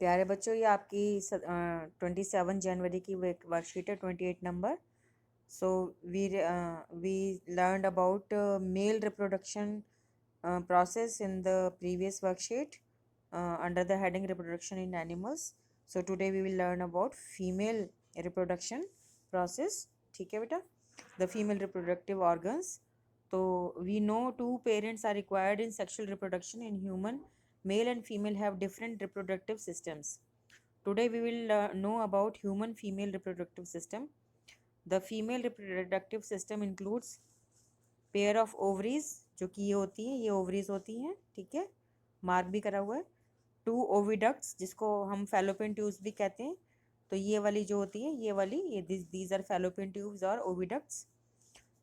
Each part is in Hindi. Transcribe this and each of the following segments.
प्यारे बच्चों, ये आपकी 27 जनवरी की वर्कशीट है, 28 number. So we learned about male reproduction process in the previous worksheet under the heading reproduction in animals. So today we will learn about female reproduction process. ठीक है बेटा. The female reproductive organs. So we know two parents are required in sexual reproduction in human. Male and female have different reproductive systems. Today we will know about human female reproductive system. The female reproductive system includes pair of ovaries, जो कि ये होती हैं, ये ओवरीज होती हैं. ठीक है, मार्क भी करा हुआ है. 2 ओविडक्ट्स, जिसको हम फैलोपियन ट्यूब्स भी कहते हैं. तो ये वाली जो होती है, ये वाली, ये दीज आर फैलोपियन ट्यूब्स और oviducts.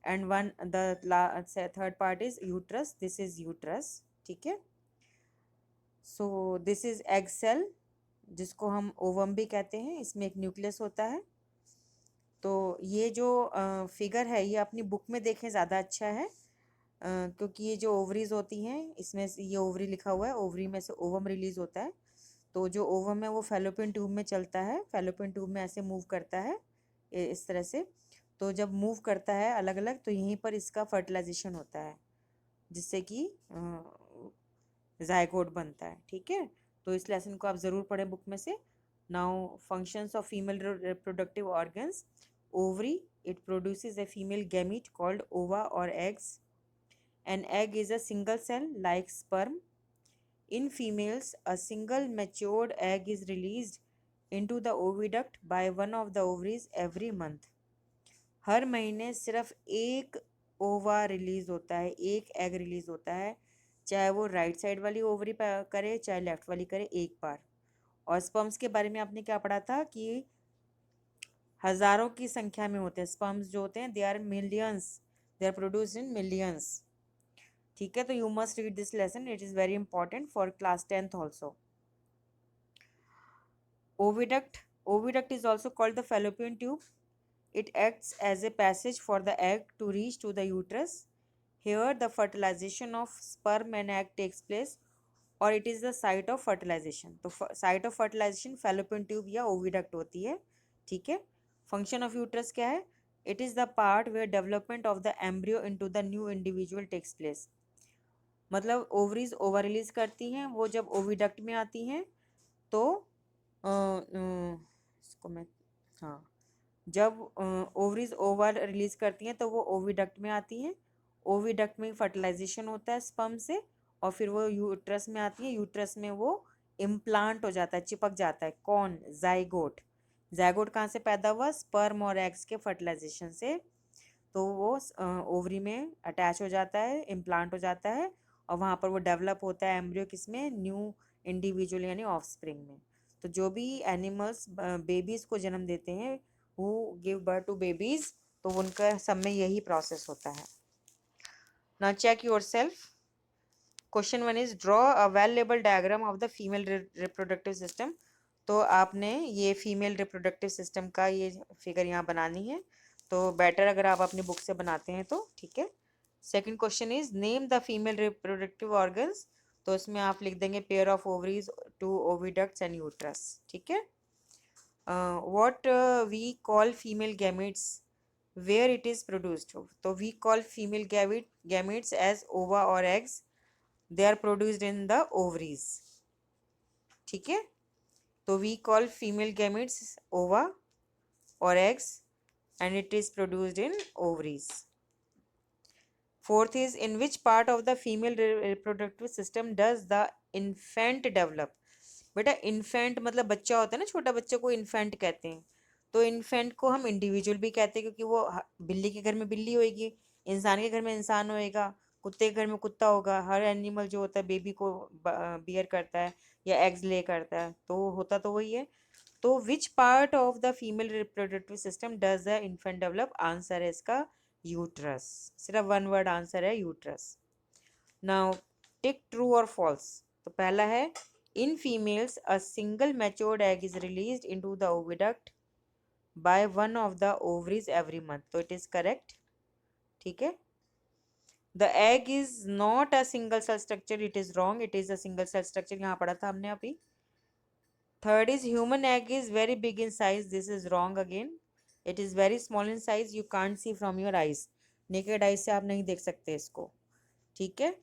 And one the third part is uterus. This is uterus. ठीक है. So this is egg cell, जिसको हम ओवम भी कहते हैं. इसमें एक न्यूक्लियस होता है. तो ये जो फिगर है, ये अपनी बुक में देखें, ज़्यादा अच्छा है. क्योंकि ये जो ओवरीज होती हैं, इसमें से ये ओवरी लिखा हुआ है, ओवरी में से ओवम रिलीज होता है. तो जो ओवम है वो फैलोपियन ट्यूब में चलता है, फैलोपियन ट्यूब में ऐसे मूव करता है, इस तरह से. तो जब मूव करता है अलग अलग, तो यहीं पर इसका फर्टिलाइजेशन होता है, जिससे कि जायगोट बनता है. ठीक है. तो इस लेसन को आप ज़रूर पढ़ें बुक में से. Now functions of female reproductive organs. ovary, it produces a female gamete called ova or eggs. An egg is a single cell like sperm. In females, a single matured egg is released into the oviduct by one of the ovaries every month. हर महीने सिर्फ एक ओवा रिलीज होता है, एक एग रिलीज होता है, चाहे वो राइट साइड वाली ओवरी करे चाहे लेफ्ट वाली करे, एक बार. और स्पर्म्स के बारे में आपने क्या पढ़ा था कि हजारों की संख्या में होते हैं स्पर्म्स जो होते हैं. They are millions, they are produced in millions. ठीक है. तो you must read this lesson, it is very important for class 10th also. Oviduct. Oviduct is also called the fallopian tube. It acts as a passage for the egg to reach to the uterus. Here the fertilization of sperm and egg takes place, और it is the site of fertilization. तो site of fertilization fallopian tube या ओविडक्ट होती है. ठीक है. फंक्शन ऑफ यूट्रस क्या है? It is the part where development of the embryo into the new individual takes place. मतलब ओवरीज ओवर रिलीज करती हैं, वो जब ओविडक्ट में आती हैं तो इसको मैं, हाँ, जब ओवरीज ओवर रिलीज करती हैं तो वो ओविडक्ट में आती हैं. ओविडक्ट में फर्टिलाइजेशन होता है स्पर्म से, और फिर वो यूट्रस में आती है. यूट्रस में वो इम्प्लांट हो जाता है, चिपक जाता है. कौन? जाइगोट. जाइगोट कहाँ से पैदा हुआ? स्पर्म और एग्स के फर्टिलाइजेशन से. तो वो ओवरी में अटैच हो जाता है, इम्प्लांट हो जाता है, और वहाँ पर वो डेवलप होता है एम्ब्रियो, किसमें? न्यू इंडिविजुअल यानी ऑफस्प्रिंग में. तो जो भी एनिमल्स बेबीज़ को जन्म देते हैं, who give birth to babies, तो उनका सब में यही प्रोसेस होता है. Now check yourself. Question 1 is draw a well label diagram of the female reproductive system. तो आपने ये फीमेल रिप्रोडक्टिव सिस्टम का ये फिगर यहाँ बनानी है. तो बेटर अगर आप अपनी बुक से बनाते हैं तो. ठीक है. Second question is name the female reproductive organs. तो इसमें आप लिख देंगे pair of ovaries, 2 oviducts and uterus. ठीक है. What we call female gametes where it is produced. तो we call female gametes as ova और eggs. They are produced in the ovaries. ठीक है. तो we call female gametes ova और eggs, and it is produced in ovaries. Fourth is in which part of the female reproductive system does the infant develop. बेटा इन्फेंट मतलब बच्चा होता है ना, छोटा बच्चे को इन्फेंट कहते हैं. तो इन्फेंट को हम इंडिविजुअल भी कहते हैं, क्योंकि वो बिल्ली के घर में बिल्ली होएगी, इंसान के घर में इंसान होएगा, कुत्ते के घर में कुत्ता होगा. हर एनिमल जो होता है बेबी को बियर करता है या एग्स ले करता है, तो होता तो वही है. तो which part of the female reproductive system does the infant develop. Answer है इसका यूट्रस. सिर्फ वन वर्ड आंसर है यूट्रस. नाउ टिक ट्रू और फॉल्स. तो पहला है in females a single matured egg is released into the oviduct by one of the ovaries every month. तो इट इज करेक्ट. ठीक है. The egg is not a single cell structure. It is wrong. It is a single cell structure. यहाँ पढ़ा था हमने अभी. Third is human egg is very big in size. This is wrong again. It is very small in size. You can't see from your eyes. Naked eyes से आप नहीं देख सकते इसको. ठीक है.